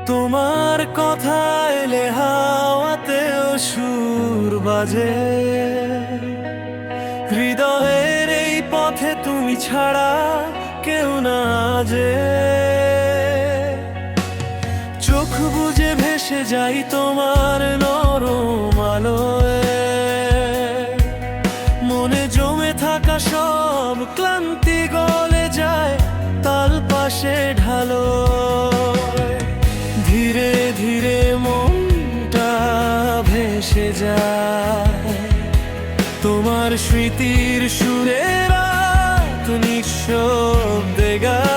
তোমার কথা এলে হাওয়াতেও সুর বাজে। হৃদয়ের এই পথে তুমি ছাড়া কেউ না যে। চোখ বুজে ভেসে যাই তোমার নরম আলোয়। মনে জমে থাকা সব ক্লান্তি গলে যায় তাল পাশে ঢালো। ধীরে ধীরে মনটা ভেসে যায় তোমার স্মৃতির সুরে। রাত নিঃশব্দে গায়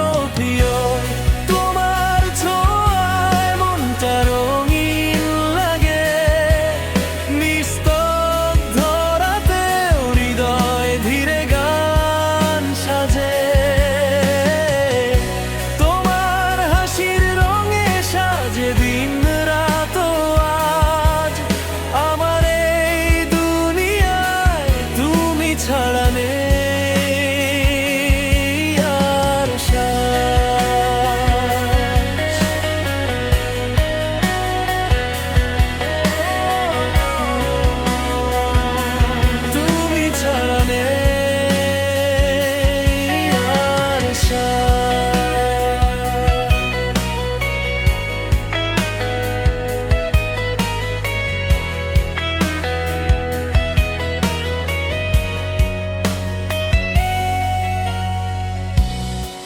ও প্রিয়, তোমার ছোঁয়ায় মনটা রঙিন লাগে। নিস্তব্ধ রাতেও হৃদয় ধীরে গান সাজে। তোমার হাসির রঙে সাজে দিন রাত আজ। আমার এই দুনিয়ায় তুমি ছাড়া নেই আর শ্বাস। তুমি ছাড়া নেই আর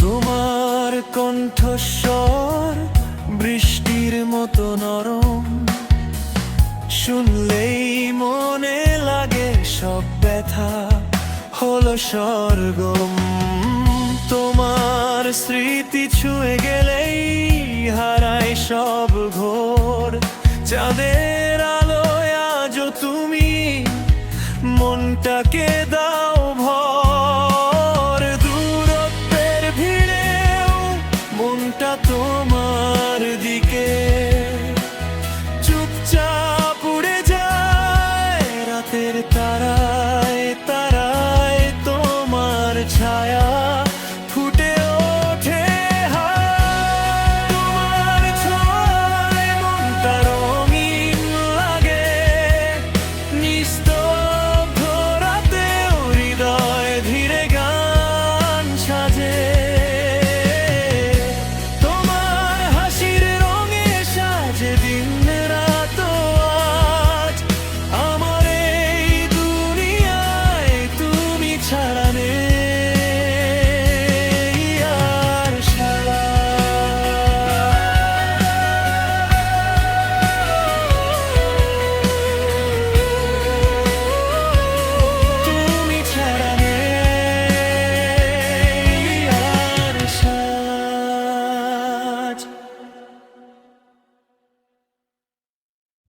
তোমার কণ্ঠস্বর বৃষ্টির মতো নরম। শুনলেই মনে লাগে সব ব্যথা হলো স্বর্গম। তোমার স্মৃতি ছুঁয়ে গেলেই হারায় সব ঘোর। চাঁদের আলোয় আজও তুমি মনটাকে দাও ভর। দূরত্বের ভিড়েও মনটা তোমার দিকে